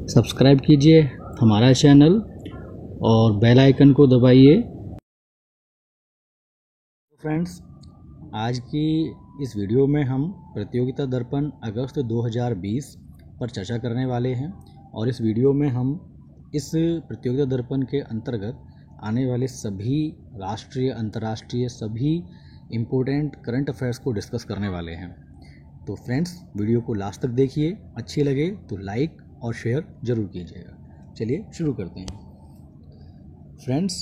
Subscribe कीजिए हमारा channel और बेल आइकन को दबाइए। फ्रेंड्स, आज की इस वीडियो में हम प्रतियोगिता दर्पण अगस्त 2020 पर चर्चा करने वाले हैं और इस वीडियो में हम इस प्रतियोगिता दर्पण के अंतर्गत आने वाले सभी राष्ट्रीय अंतर्राष्ट्रीय सभी इम्पोर्टेंट करंट अफेयर्स को डिस्कस करने वाले हैं। तो फ्रेंड्स, वीडियो को लास्ट तक देखिए, अच्छी लगे तो लाइक और शेयर ज़रूर कीजिएगा। चलिए शुरू करते हैं। फ्रेंड्स,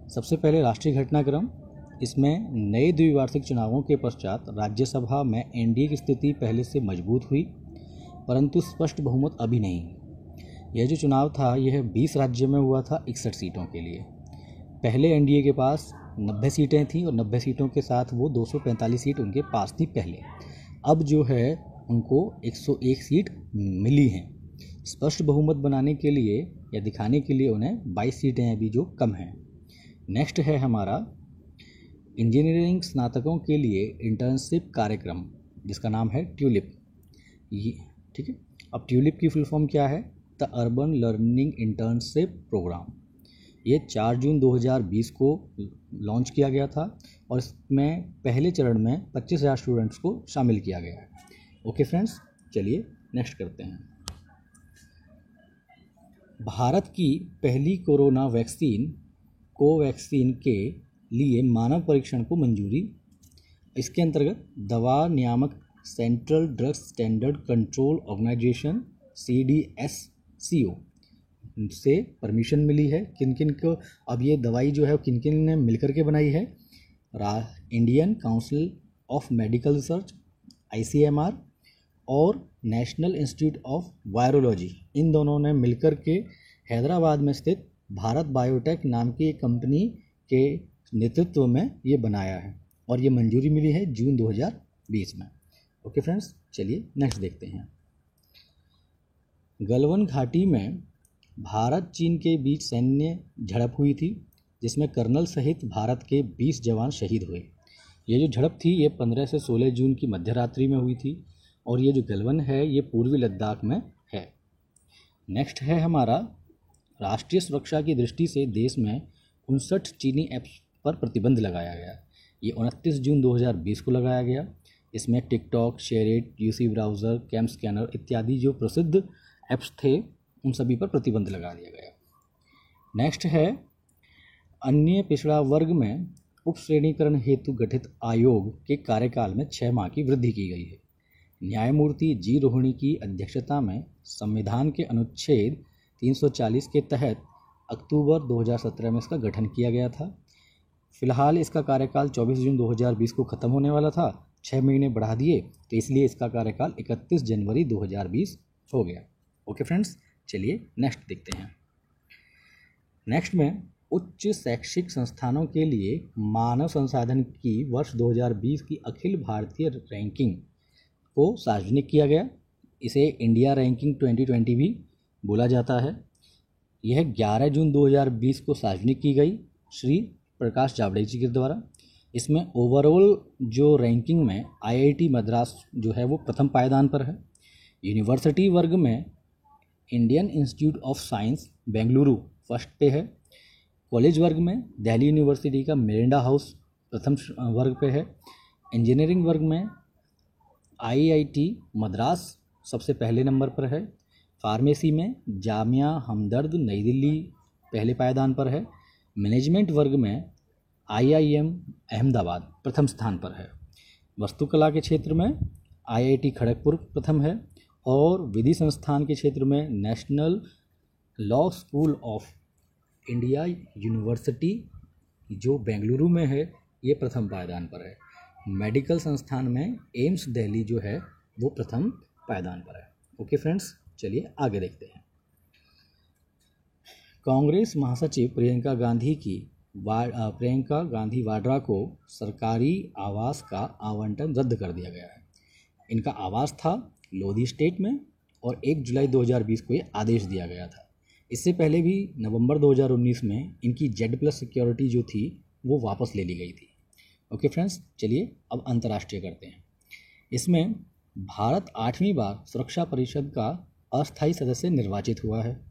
सबसे पहले राष्ट्रीय घटनाक्रम। इसमें नए द्विवार्षिक चुनावों के पश्चात राज्यसभा में एनडीए की स्थिति पहले से मजबूत हुई, परंतु स्पष्ट बहुमत अभी नहीं। यह जो चुनाव था यह 20 राज्यों में हुआ था 61 सीटों के लिए। पहले एनडीए के पास 90 सीटें थीं और 90 सीटों के साथ वो 245 सीट उनके पास थी पहले। अब जो है उनको 101 सीट मिली हैं। स्पष्ट बहुमत बनाने के लिए या दिखाने के लिए उन्हें 22 सीटें अभी जो कम हैं। नेक्स्ट है हमारा इंजीनियरिंग स्नातकों के लिए इंटर्नशिप कार्यक्रम, जिसका नाम है ट्यूलिप। ये ठीक है। अब ट्यूलिप की फुल फॉर्म क्या है? The urban learning internship programme. ये 4 जून 2020 को लॉन्च किया गया था और इसमें पहले चरण में 25,000 स्टूडेंट्स को शामिल किया गया है। ओके फ्रेंड्स, चलिए नेक्स्ट करते हैं। भारत की पहली कोरोना वैक्सीन कोवैक्सीन के लिए मानव परीक्षण को मंजूरी। इसके अंतर्गत दवा नियामक central drugs standard control organisation CDSCO से परमिशन मिली है। किन किन को अब ये दवाई जो है किन किन ने मिलकर के बनाई है? Indian council of medical research ICMR और नेशनल इंस्टीट्यूट ऑफ वायरोलॉजी, इन दोनों ने मिलकर के हैदराबाद में स्थित भारत बायोटेक नाम की एक कंपनी के नेतृत्व में ये बनाया है और ये मंजूरी मिली है जून 2020 में। ओके फ्रेंड्स, चलिए नेक्स्ट देखते हैं। गलवान घाटी में भारत चीन के बीच सैन्य झड़प हुई थी, जिसमें कर्नल सहित भारत के 20 जवान शहीद हुए। ये जो झड़प थी ये 15 से 16 जून की मध्य रात्रि में हुई थी और ये जो गलवान है ये पूर्वी लद्दाख में है। नेक्स्ट है हमारा राष्ट्रीय सुरक्षा की दृष्टि से देश में 59 चीनी ऐप्स पर प्रतिबंध लगाया गया। ये 29 जून 2020 को लगाया गया। इसमें TikTok, SHAREit, UC browser, CamScanner इत्यादि जो प्रसिद्ध ऐप्स थे उन सभी पर प्रतिबंध लगा दिया गया। नेक्स्ट है अन्य पिछड़ा वर्ग में उप श्रेणीकरण हेतु गठित आयोग के कार्यकाल में 6 माह की वृद्धि की गई है। न्यायमूर्ति G रोहिणी की अध्यक्षता में संविधान के अनुच्छेद 340 के तहत अक्टूबर 2017 में इसका गठन किया गया था। फिलहाल इसका कार्यकाल 24 जून 2020 को ख़त्म होने वाला था, 6 महीने बढ़ा दिए तो इसलिए इसका कार्यकाल 31 जनवरी 2020 हो गया। ओके फ्रेंड्स, चलिए नेक्स्ट देखते हैं। नेक्स्ट में उच्च शैक्षिक संस्थानों के लिए मानव संसाधन की वर्ष 2020 की अखिल भारतीय रैंकिंग को सार्वजनिक किया गया। इसे इंडिया रैंकिंग 2020 भी बोला जाता है। यह 11 जून 2020 को सार्वजनिक की गई श्री प्रकाश जावड़ेकर जी के द्वारा। इसमें ओवरऑल जो रैंकिंग में IIT मद्रास जो है वो प्रथम पायदान पर है। यूनिवर्सिटी वर्ग में Indian institute of science Bengaluru first पे है। कॉलेज वर्ग में दिल्ली यूनिवर्सिटी का मिरांडा हाउस प्रथम वर्ग पे है। इंजीनियरिंग वर्ग में IIT मद्रास सबसे पहले नंबर पर है। फार्मेसी में जामिया हमदर्द नई दिल्ली पहले पायदान पर है। मैनेजमेंट वर्ग में IIM अहमदाबाद प्रथम स्थान पर है। वास्तुकला के क्षेत्र में IIT खड़गपुर प्रथम है और विधि संस्थान के क्षेत्र में national law school of India university जो बेंगलुरु में है ये प्रथम पायदान पर है। मेडिकल संस्थान में एम्स दिल्ली जो है वो प्रथम पायदान पर है। ओके फ्रेंड्स, चलिए आगे देखते हैं। कांग्रेस महासचिव प्रियंका गांधी वाड्रा को सरकारी आवास का आवंटन रद्द कर दिया गया है। इनका आवास था लोधी स्टेट में और 1 जुलाई 2020 को ये आदेश दिया गया था। इससे पहले भी नवंबर 2019 में इनकी Z+ सिक्योरिटी जो थी वो वापस ले ली गई थी। ओके फ्रेंड्स, चलिए अब अंतर्राष्ट्रीय करते हैं। इसमें भारत 8वीं बार सुरक्षा परिषद का अस्थायी सदस्य निर्वाचित हुआ है।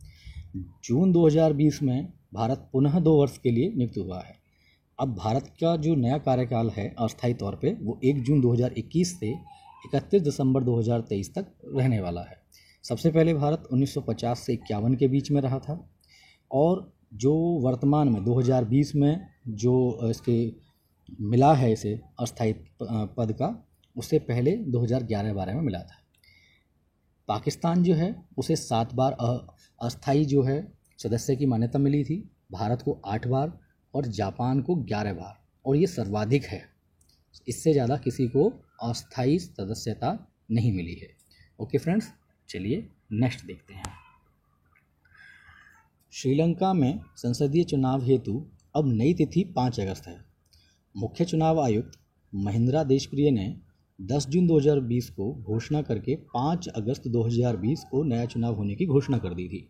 जून 2020 में भारत पुनः 2 वर्ष के लिए नियुक्त हुआ है। अब भारत का जो नया कार्यकाल है अस्थायी तौर पे वो 1 जून 2021 से 31 दिसंबर 2023 तक रहने वाला है। सबसे पहले भारत 1950 से 51 के बीच में रहा था और जो वर्तमान में 2020 में जो इसके मिला है इसे अस्थायी पद का, उससे पहले 2011-12 में मिला था। पाकिस्तान जो है उसे 7 बार अस्थायी जो है सदस्य की मान्यता मिली थी, भारत को 8 बार और जापान को 11 बार, और ये सर्वाधिक है। इससे ज़्यादा किसी को अस्थायी सदस्यता नहीं मिली है। ओके फ्रेंड्स, चलिए नेक्स्ट देखते हैं। श्रीलंका में संसदीय चुनाव हेतु अब नई तिथि 5 अगस्त है। मुख्य चुनाव आयुक्त महिंद्रा देशप्रिय ने 10 जून 2020 को घोषणा करके 5 अगस्त 2020 को नया चुनाव होने की घोषणा कर दी थी।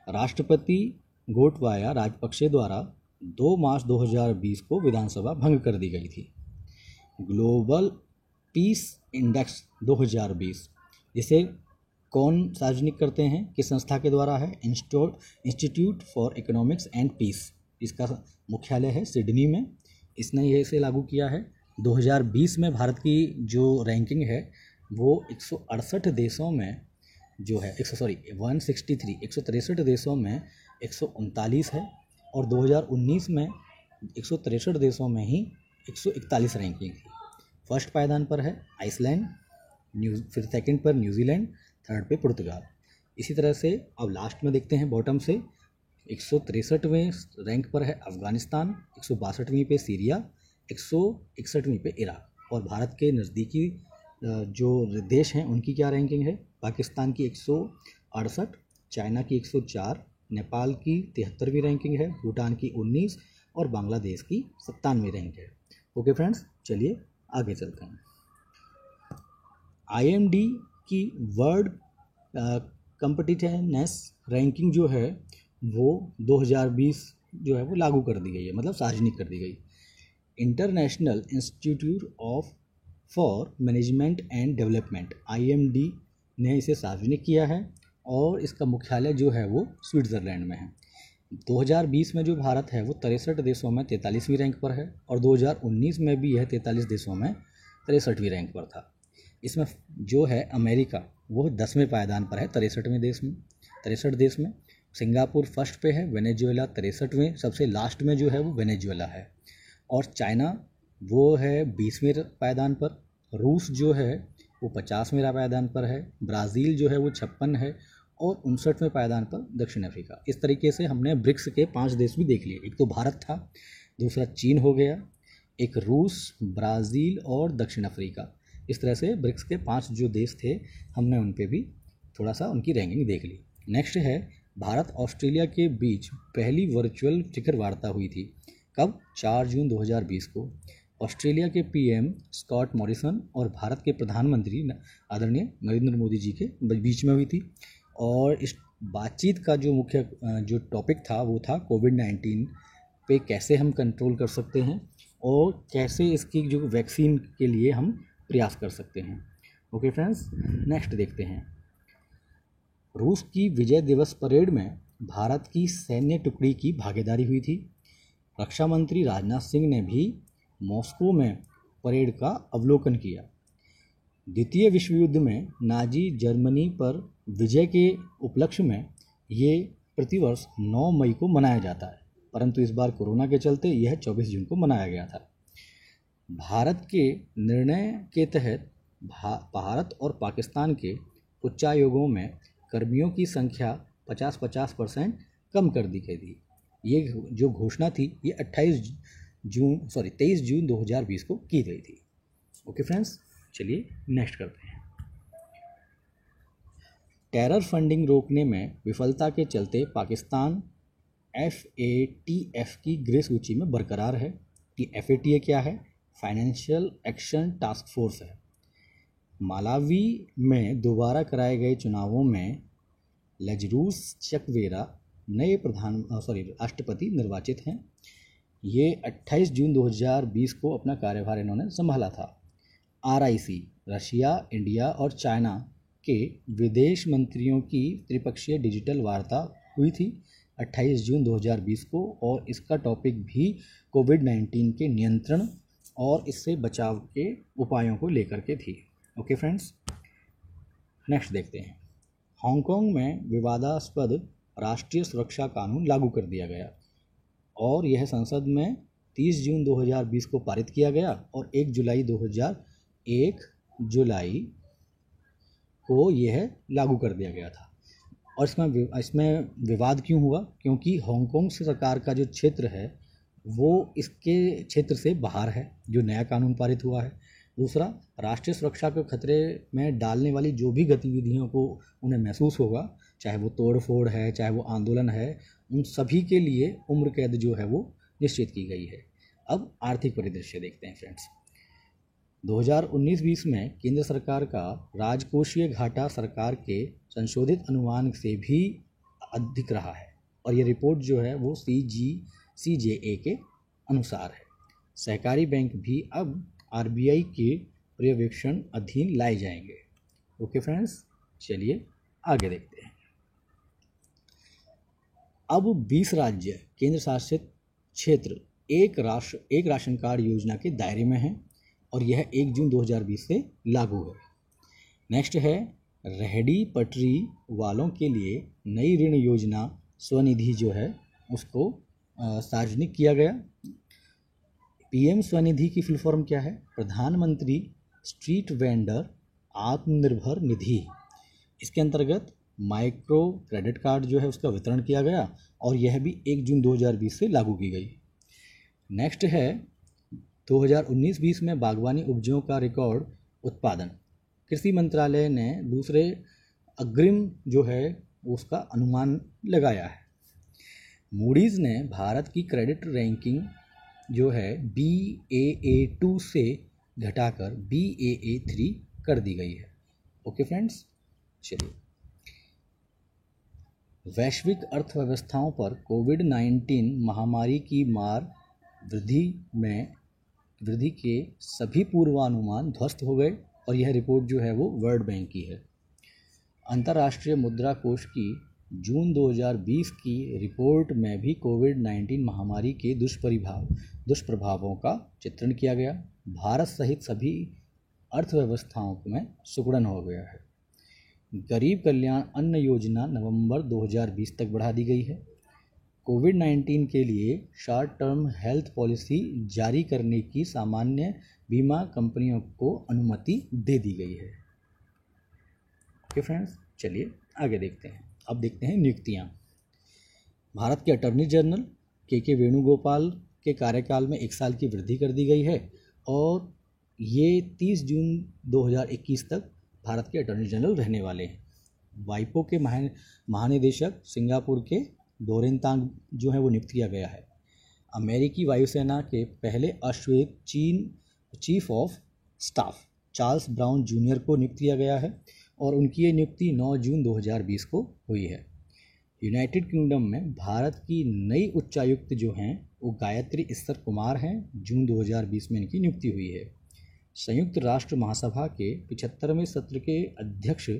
राष्ट्रपति गोटबाया राजपक्षे द्वारा 2 मार्च 2020 को विधानसभा भंग कर दी गई थी। ग्लोबल पीस इंडेक्स 2020 जिसे कौन सार्वजनिक करते हैं, किस संस्था के द्वारा है? Institute for economics and peace. इसका मुख्यालय है सिडनी में। इसने ये इसे लागू किया है। 2020 में भारत की जो रैंकिंग है वो 168 देशों में जो है 163 देशों में 139 है और 2019 में 163 देशों में ही 141 रैंकिंग थी। फर्स्ट पायदान पर है आइसलैंड, फिर सेकंड पर न्यूजीलैंड, थर्ड पे पुर्तगाल। इसी तरह से अब लास्ट में देखते हैं बॉटम से 163वें रैंक पर है अफ़गानिस्तान, 162वीं पे सीरिया, 161वीं पे इराक। और भारत के नज़दीकी जो देश हैं उनकी क्या रैंकिंग है? पाकिस्तान की 168, चाइना की 104, नेपाल की 73वीं रैंकिंग है, भूटान की 19 और बांग्लादेश की 97वीं रैंक है। ओके फ्रेंड्स, चलिए आगे चलते हैं। IMD की वर्ल्ड कॉम्पिटिटिवनेस रैंकिंग जो है वो 2020 जो है वो लागू कर दी गई है, मतलब सार्वजनिक कर दी गई। International institute of for management and development IMD ने इसे सार्वजनिक किया है और इसका मुख्यालय जो है वो स्विट्ज़रलैंड में है। 2020 में जो भारत है वो 63 देशों में 43वीं रैंक पर है और 2019 में भी यह 43 देशों में 63वीं रैंक पर था। इसमें जो है अमेरिका वो 10वें पायदान पर है 63 देश में। सिंगापुर फर्स्ट पे है, वेनेजुएला 63वें, सबसे लास्ट में जो है वो वेनेजुएला है। और चाइना वो है 20वें पायदान पर, रूस जो है वो 50वें पायदान पर है, ब्राज़ील जो है वो 56 है और 59वें पायदान पर दक्षिण अफ्रीका। इस तरीके से हमने ब्रिक्स के 5 देश भी देख लिए। एक तो भारत था, दूसरा चीन हो गया, एक रूस, ब्राज़ील और दक्षिण अफ्रीका। इस तरह से ब्रिक्स के 5 जो देश थे हमने उन पे भी थोड़ा सा उनकी रैंकिंग देख ली। नेक्स्ट है भारत ऑस्ट्रेलिया के बीच पहली वर्चुअल शिखर वार्ता हुई थी। कब? 4 जून 2020 को। ऑस्ट्रेलिया के PM स्कॉट मॉरिसन और भारत के प्रधानमंत्री आदरणीय नरेंद्र मोदी जी के बीच में हुई थी। और इस बातचीत का जो मुख्य जो टॉपिक था वो था कोविड-19 पे कैसे हम कंट्रोल कर सकते हैं और कैसे इसकी जो वैक्सीन के लिए हम प्रयास कर सकते हैं। ओके फ्रेंड्स, नेक्स्ट देखते हैं। रूस की विजय दिवस परेड में भारत की सैन्य टुकड़ी की भागीदारी हुई थी। रक्षा मंत्री राजनाथ सिंह ने भी मॉस्को में परेड का अवलोकन किया। द्वितीय विश्व युद्ध में नाजी जर्मनी पर विजय के उपलक्ष्य में ये प्रतिवर्ष 9 मई को मनाया जाता है, परंतु इस बार कोरोना के चलते यह 24 जून को मनाया गया था। भारत के निर्णय के तहत भारत और पाकिस्तान के उच्चायोगों में कर्मियों की संख्या 50% कम कर दी गई थी। ये जो घोषणा थी ये 23 जून 2020 को की गई थी। ओके फ्रेंड्स, चलिए नेक्स्ट करते हैं। टेरर फंडिंग रोकने में विफलता के चलते पाकिस्तान FATF की ग्रे सूची में बरकरार है। कि FATA क्या है? फाइनेंशियल एक्शन टास्क फोर्स है। मालावी में दोबारा कराए गए चुनावों में लजरूस चकवेरा नए राष्ट्रपति निर्वाचित हैं। ये 28 जून 2020 को अपना कार्यभार इन्होंने संभाला था। RIC रशिया, इंडिया और चाइना के विदेश मंत्रियों की त्रिपक्षीय डिजिटल वार्ता हुई थी 28 जून 2020 को, और इसका टॉपिक भी कोविड-19 के नियंत्रण और इससे बचाव के उपायों को लेकर के थी। ओके फ्रेंड्स, नेक्स्ट देखते हैं। हांगकांग में विवादास्पद राष्ट्रीय सुरक्षा कानून लागू कर दिया गया और यह संसद में 30 जून 2020 को पारित किया गया और 1 जुलाई को यह लागू कर दिया गया था। और इसमें विवाद क्यों हुआ? क्योंकि हांगकांग सरकार का जो क्षेत्र है वो इसके क्षेत्र से बाहर है, जो नया कानून पारित हुआ है। दूसरा, राष्ट्रीय सुरक्षा को खतरे में डालने वाली जो भी गतिविधियों को उन्हें महसूस होगा, चाहे वो तोड़ फोड़ है, चाहे वो आंदोलन है, उन सभी के लिए उम्र कैद जो है वो निश्चित की गई है। अब आर्थिक परिदृश्य देखते हैं फ्रेंड्स। 2019-20 में केंद्र सरकार का राजकोषीय घाटा सरकार के संशोधित अनुमान से भी अधिक रहा है और ये रिपोर्ट जो है वो CJA के अनुसार है। सहकारी बैंक भी अब RBI के पर्यवेक्षण अधीन लाए जाएंगे। ओके फ्रेंड्स, चलिए आगे देखते हैं। अब 20 राज्य केंद्र शासित क्षेत्र एक राशन कार्ड योजना के दायरे में हैं और यह 1 जून 2020 से लागू है। नेक्स्ट है, रेहड़ी पटरी वालों के लिए नई ऋण योजना स्वनिधि जो है उसको सार्वजनिक किया गया। PM स्वनिधि की फुल फॉर्म क्या है? प्रधानमंत्री स्ट्रीट वेंडर आत्मनिर्भर निधि। इसके अंतर्गत माइक्रो क्रेडिट कार्ड जो है उसका वितरण किया गया और यह भी 1 जून 2020 से लागू की गई। नेक्स्ट है, 2019-20 में बागवानी उपजों का रिकॉर्ड उत्पादन। कृषि मंत्रालय ने दूसरे अग्रिम जो है उसका अनुमान लगाया है। मूडीज़ ने भारत की क्रेडिट रैंकिंग जो है Baa2 से घटाकर Baa3 कर दी गई है। ओके फ्रेंड्स, चलिए। वैश्विक अर्थव्यवस्थाओं पर कोविड-19 महामारी की मार वृद्धि के सभी पूर्वानुमान ध्वस्त हो गए और यह रिपोर्ट जो है वो वर्ल्ड बैंक की है। अंतर्राष्ट्रीय मुद्रा कोष की जून 2020 की रिपोर्ट में भी कोविड-19 महामारी के दुष्प्रभावों का चित्रण किया गया। भारत सहित सभी अर्थव्यवस्थाओं में सिकुड़न हो गया है। गरीब कल्याण अन्न योजना नवंबर 2020 तक बढ़ा दी गई है। कोविड-19 के लिए शॉर्ट टर्म हेल्थ पॉलिसी जारी करने की सामान्य बीमा कंपनियों को अनुमति दे दी गई है। ओके फ्रेंड्स, चलिए आगे देखते हैं। अब देखते हैं नियुक्तियां। भारत के अटॉर्नी जनरल के वेणुगोपाल के कार्यकाल में 1 साल की वृद्धि कर दी गई है और ये 30 जून 2021 तक भारत के अटॉर्नी जनरल रहने वाले हैं। वाइपो के महानिदेशक सिंगापुर के डोरेनतांग जो है वो नियुक्त किया गया है। अमेरिकी वायुसेना के पहले अश्वयुक्त chief of staff Charles Brown junior को नियुक्त किया गया है और उनकी ये नियुक्ति 9 जून 2020 को हुई है। यूनाइटेड किंगडम में भारत की नई उच्चायुक्त जो हैं वो गायत्री ईस्सर कुमार हैं। जून 2020 में इनकी नियुक्ति हुई है। संयुक्त राष्ट्र महासभा के 75वें सत्र के अध्यक्ष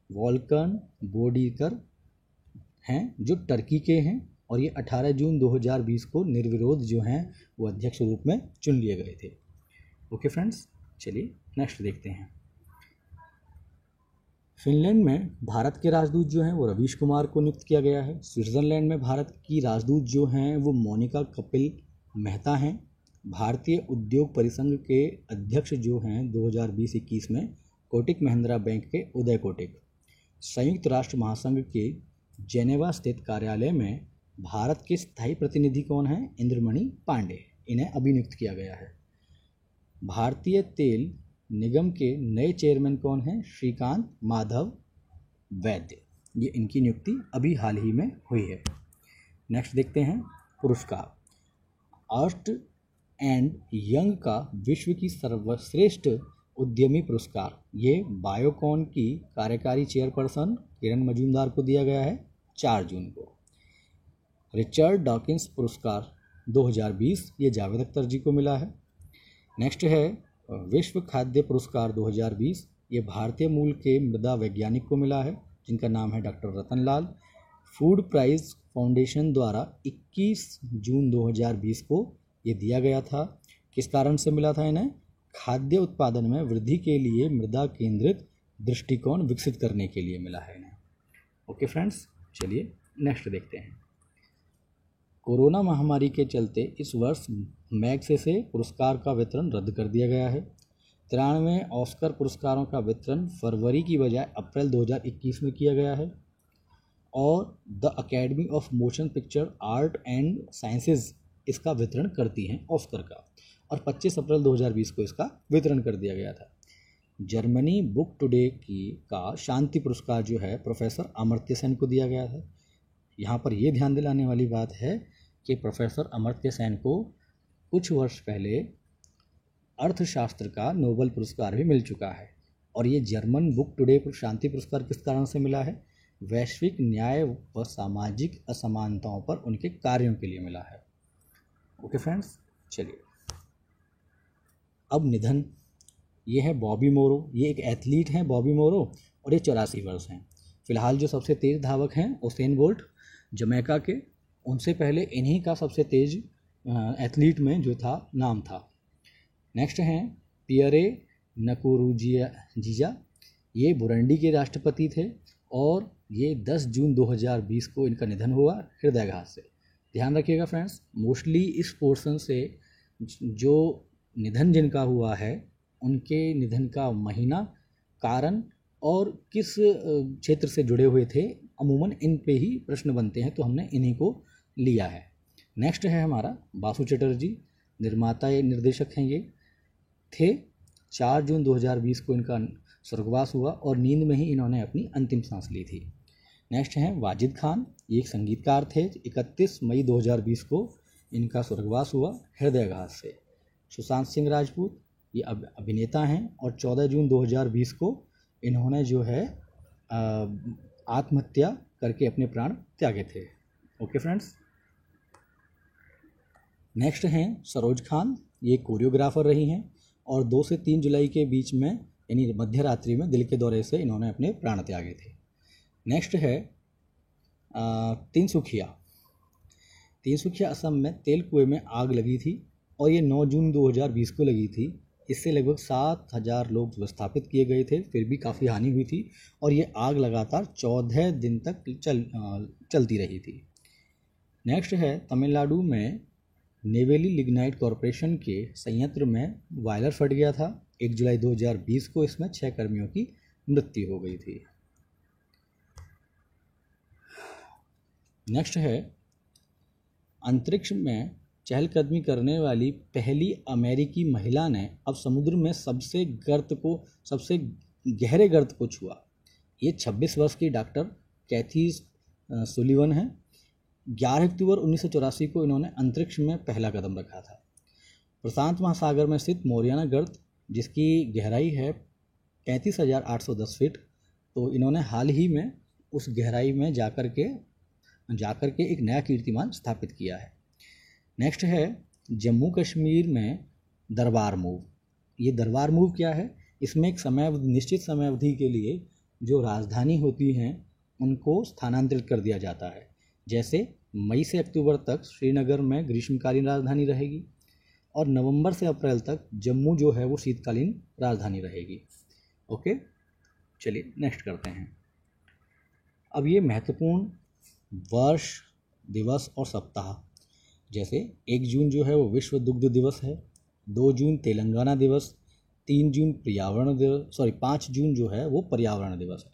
वोल्कन बोडिकर हैं जो टर्की के हैं और ये 18 जून 2020 को निर्विरोध जो हैं वो अध्यक्ष रूप में चुन लिए गए थे। ओके फ्रेंड्स, चलिए नेक्स्ट देखते हैं। फिनलैंड में भारत के राजदूत जो हैं वो रवीश कुमार को नियुक्त किया गया है। स्विट्जरलैंड में भारत की राजदूत जो हैं वो मोनिका कपिल मेहता हैं। भारतीय उद्योग परिसंघ के अध्यक्ष जो हैं 2020-21 में कोटिक महिंद्रा बैंक के उदय कोटिक। संयुक्त राष्ट्र महासंघ के जेनेवा स्थित कार्यालय में भारत के स्थायी प्रतिनिधि कौन हैं? इंद्रमणि पांडे, इन्हें अभी नियुक्त किया गया है। भारतीय तेल निगम के नए चेयरमैन कौन हैं? श्रीकांत माधव वैद्य, ये इनकी नियुक्ति अभी हाल ही में हुई है। नेक्स्ट देखते हैं पुरस्कार। अर्स्ट एंड यंग का विश्व की सर्वश्रेष्ठ उद्यमी पुरस्कार ये बायोकॉन की कार्यकारी चेयरपर्सन किरण मजूमदार को दिया गया है 4 जून को। रिचर्ड डॉकिंस पुरस्कार 2020 ये जावेद अख्तर जी को मिला है। नेक्स्ट है विश्व खाद्य पुरस्कार 2020, ये भारतीय मूल के मृदा वैज्ञानिक को मिला है जिनका नाम है doctor Rattan Lal. Food prize foundation द्वारा 21 जून 2020 को ये दिया गया था। किस कारण से मिला था इन्हें? खाद्य उत्पादन में वृद्धि के लिए मृदा केंद्रित दृष्टिकोण विकसित करने के लिए मिला है इन्हें। ओके फ्रेंड्स, चलिए नेक्स्ट देखते हैं। कोरोना महामारी के चलते इस वर्ष मैग्सेसे पुरस्कार का वितरण रद्द कर दिया गया है। 93 ऑस्कर पुरस्कारों का वितरण फरवरी की बजाय अप्रैल 2021 में किया गया है और the academy of motion picture art and sciences इसका वितरण करती हैं ऑस्कर का, और 25 अप्रैल 2020 को इसका वितरण कर दिया गया था। जर्मनी बुक टुडे का शांति पुरस्कार जो है प्रोफेसर अमर्त्य सेन को दिया गया था। यहाँ पर यह ध्यान दिलाने वाली बात है कि प्रोफेसर अमर्त्य सेन को कुछ वर्ष पहले अर्थशास्त्र का नोबेल पुरस्कार भी मिल चुका है। और ये जर्मन बुक टुडे शांति पुरस्कार किस कारण से मिला है? वैश्विक न्याय व सामाजिक असमानताओं पर उनके कार्यों के लिए मिला है। ओके फ्रेंड्स, चलिए अब निधन। ये है बॉबी मोरो। ये एक एथलीट हैं बॉबी मोरो और ये 84 वर्ष हैं। फिलहाल जो सबसे तेज़ धावक हैं उसेन बोल्ट जमैका के, उनसे पहले इन्हीं का सबसे तेज़ एथलीट में जो था नाम था। नेक्स्ट हैं पियरे नकुरुजिया। ये बुरुंडी के राष्ट्रपति थे और ये 10 जून 2020 को इनका निधन हुआ हृदयाघात से। ध्यान रखिएगा फ्रेंड्स, मोस्टली इस पोर्शन से जो निधन जिनका हुआ है उनके निधन का महीना, कारण और किस क्षेत्र से जुड़े हुए थे, अमूमन इन पे ही प्रश्न बनते हैं, तो हमने इन्हीं को लिया है। नेक्स्ट है हमारा बासु चटर्जी, निर्माता या निर्देशक हैं। ये थे 4 जून 2020 को इनका स्वर्गवास हुआ और नींद में ही इन्होंने अपनी अंतिम सांस ली थी। नेक्स्ट हैं वाजिद खान। ये एक संगीतकार थे। 31 मई 2020 को इनका स्वर्गवास हुआ हृदयाघात से। सुशांत सिंह राजपूत, ये अभिनेता हैं और 14 जून 2020 को इन्होंने जो है आत्महत्या करके अपने प्राण त्यागे थे। ओके फ्रेंड्स, नेक्स्ट हैं सरोज खान। ये कोरियोग्राफर रही हैं और 2 से 3 जुलाई के बीच में यानी मध्य रात्रि में दिल के दौरे से इन्होंने अपने प्राण त्यागे थे। नेक्स्ट है तिनसुखिया। असम में तेल कुएं में आग लगी थी और ये 9 जून 2020 को लगी थी। इससे लगभग 7,000 लोग विस्थापित किए गए थे, फिर भी काफ़ी हानि हुई थी और ये आग लगातार 14 दिन तक चलती रही थी। नेक्स्ट है तमिलनाडु में नेवेली लिग्नाइट कॉरपोरेशन के संयंत्र में बॉयलर फट गया था। 1 जुलाई 2020 को इसमें 6 कर्मियों की मृत्यु हो गई थी। नेक्स्ट है अंतरिक्ष में चहलकदमी करने वाली पहली अमेरिकी महिला ने अब समुद्र में सबसे गहरे गर्त को छुआ। ये 26 वर्ष की डॉक्टर कैथी सुलिवन है। 11 अक्टूबर 1984 को इन्होंने अंतरिक्ष में पहला कदम रखा था। प्रशांत महासागर में स्थित मोरियाना गर्त, जिसकी गहराई है 35,810 फीट, तो इन्होंने हाल ही में उस गहराई में जाकर के एक नया कीर्तिमान स्थापित किया है। नेक्स्ट है जम्मू कश्मीर में दरबार मूव। ये दरबार मूव क्या है? इसमें एक निश्चित समय अवधि के लिए जो राजधानी होती हैं उनको स्थानांतरित कर दिया जाता है। जैसे मई से अक्टूबर तक श्रीनगर में ग्रीष्मकालीन राजधानी रहेगी और नवंबर से अप्रैल तक जम्मू जो है वो शीतकालीन राजधानी रहेगी। ओके, चलिए नेक्स्ट करते हैं। अब ये महत्वपूर्ण वर्ष, दिवस और सप्ताह, जैसे 1 जून जो है वो विश्व दुग्ध दिवस है, 2 जून तेलंगाना दिवस, 5 जून जो है वो पर्यावरण दिवस है,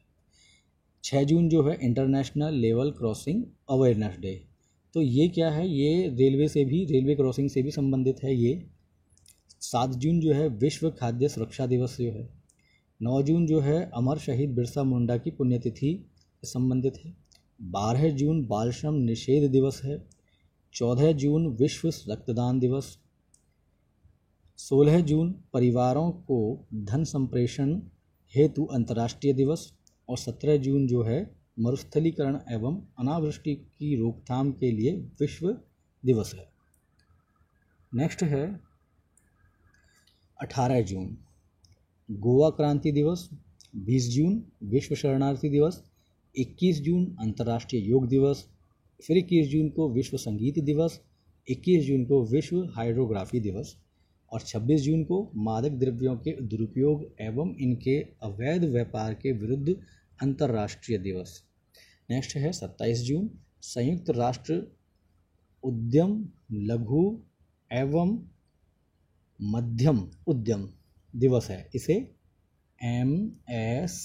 6 जून जो है international level crossing awareness day. तो ये क्या है? ये रेलवे क्रॉसिंग से भी संबंधित है। ये 7 जून जो है विश्व खाद्य सुरक्षा दिवस जो है, 9 जून जो है अमर शहीद बिरसा मुंडा की पुण्यतिथि से संबंधित है, 12 जून बाल श्रम निषेध दिवस है, 14 जून विश्व रक्तदान दिवस, 16 जून परिवारों को धन संप्रेषण हेतु अंतर्राष्ट्रीय दिवस और 17 जून जो है मरुस्थलीकरण एवं अनावृष्टि की रोकथाम के लिए विश्व दिवस है। नेक्स्ट है 18 जून गोवा क्रांति दिवस, 20 जून विश्व शरणार्थी दिवस, 21 जून अंतर्राष्ट्रीय योग दिवस, फिर 21 जून को विश्व संगीत दिवस, 21 जून को विश्व हाइड्रोग्राफी दिवस और 26 जून को मादक द्रव्यों के दुरुपयोग एवं इनके अवैध व्यापार के विरुद्ध अंतर्राष्ट्रीय दिवस। नेक्स्ट है 27 जून संयुक्त राष्ट्र उद्यम लघु एवं मध्यम उद्यम दिवस है। इसे MSME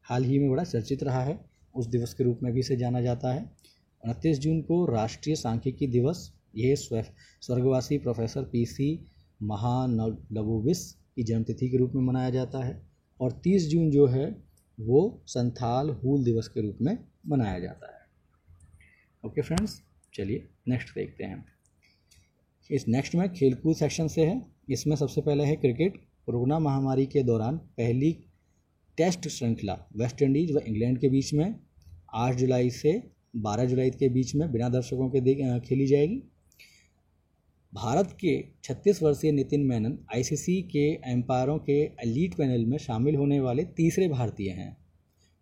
हाल ही में बड़ा चर्चित रहा है, उस दिवस के रूप में भी इसे जाना जाता है। 29 जून को राष्ट्रीय सांख्यिकी दिवस, यह स्वर्गवासी प्रोफेसर PC महालनोबिस की जन्मतिथि के रूप में मनाया जाता है। और 30 जून जो है वो संथाल हूल दिवस के रूप में मनाया जाता है। ओके फ्रेंड्स, चलिए नेक्स्ट देखते हैं। इस नेक्स्ट में खेलकूद सेक्शन से है। इसमें सबसे पहले है क्रिकेट। कोरोना महामारी के दौरान पहली टेस्ट श्रृंखला वेस्ट इंडीज व इंग्लैंड के बीच में 8 जुलाई से 12 जुलाई के बीच में बिना दर्शकों के खेली जाएगी। भारत के 36 वर्षीय नितिन मेनन ICC के एम्पायरों के एलीट पैनल में शामिल होने वाले तीसरे भारतीय हैं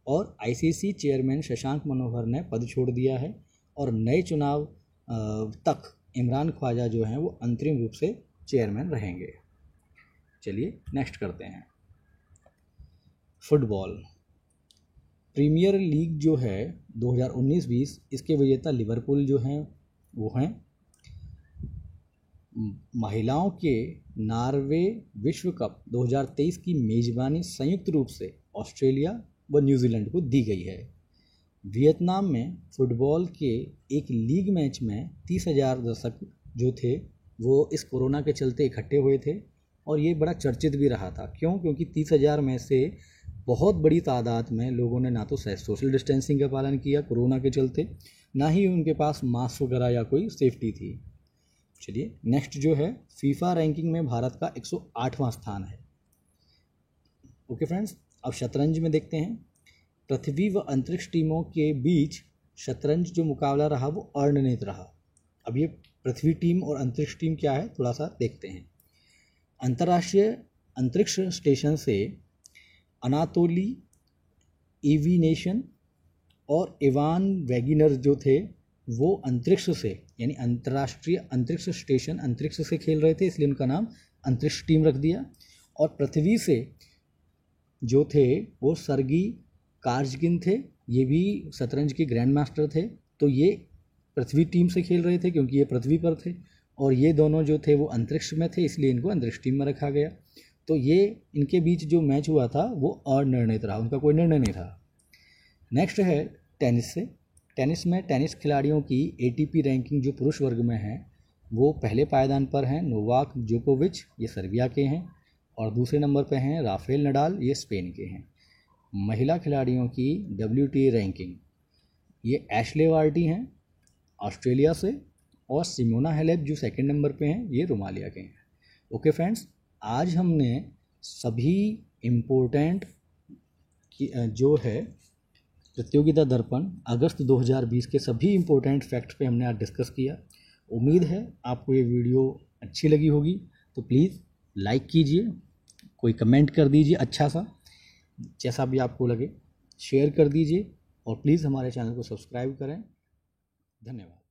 और ICC चेयरमैन शशांक मनोहर ने पद छोड़ दिया है और नए चुनाव तक इमरान ख्वाजा जो हैं वो अंतरिम रूप से चेयरमैन रहेंगे। चलिए नेक्स्ट करते हैं। फुटबॉल प्रीमियर लीग जो है 2019-20 इसके विजेता लिवरपूल जो हैं वो हैं। महिलाओं के नॉर्वे विश्व कप 2023 की मेज़बानी संयुक्त रूप से ऑस्ट्रेलिया व न्यूजीलैंड को दी गई है। वियतनाम में फुटबॉल के एक लीग मैच में 30,000 दर्शक जो थे वो इस कोरोना के चलते इकट्ठे हुए थे और ये बड़ा चर्चित भी रहा था। क्यों? क्योंकि 30,000 में से बहुत बड़ी तादाद में लोगों ने ना तो सोशल डिस्टेंसिंग का पालन किया कोरोना के चलते, ना ही उनके पास मास्क वगैरह या कोई सेफ्टी थी। चलिए नेक्स्ट जो है फीफा रैंकिंग में भारत का 108वां स्थान है। ओके फ्रेंड्स, अब शतरंज में देखते हैं। पृथ्वी व अंतरिक्ष टीमों के बीच शतरंज जो मुकाबला रहा वो अनिर्णित रहा। अब ये पृथ्वी टीम और अंतरिक्ष टीम क्या है थोड़ा सा देखते हैं। अंतर्राष्ट्रीय अंतरिक्ष स्टेशन से अनातोली इविनेशन और इवान वैगिनर जो थे वो अंतरिक्ष से यानी अंतर्राष्ट्रीय अंतरिक्ष स्टेशन अंतरिक्ष से खेल रहे थे, इसलिए उनका नाम अंतरिक्ष टीम रख दिया। और पृथ्वी से जो थे वो सर्गी कार्जगिन थे, ये भी शतरंज के ग्रैंड मास्टर थे। तो ये पृथ्वी टीम से खेल रहे थे क्योंकि ये पृथ्वी पर थे और ये दोनों जो थे वो अंतरिक्ष में थे, इसलिए इनको अंतरिक्ष टीम में रखा गया। तो ये इनके बीच जो मैच हुआ था वो अनिर्णित रहा, उनका कोई निर्णय नहीं था। नेक्स्ट है टेनिस से। टेनिस में टेनिस खिलाड़ियों की ATP रैंकिंग जो पुरुष वर्ग में है वो पहले पायदान पर हैं नोवाक जोकोविच, ये सर्बिया के हैं, और दूसरे नंबर पर हैं राफेल नडाल, ये स्पेन के हैं। महिला खिलाड़ियों की WTA रैंकिंग ये एशले वार्टी हैं ऑस्ट्रेलिया से और सिमोना हेलेप जो सेकंड नंबर पे हैं ये रोमालिया के हैं। ओके फ्रेंड्स, आज हमने सभी इम्पोर्टेंट जो है प्रतियोगिता दर्पण अगस्त 2020 के सभी इम्पोर्टेंट फैक्ट्स पे हमने आज डिस्कस किया। उम्मीद है आपको ये वीडियो अच्छी लगी होगी, तो प्लीज़ लाइक कीजिए, कोई कमेंट कर दीजिए अच्छा सा, जैसा भी आपको लगे, शेयर कर दीजिए और प्लीज़ हमारे चैनल को सब्सक्राइब करें। धन्यवाद।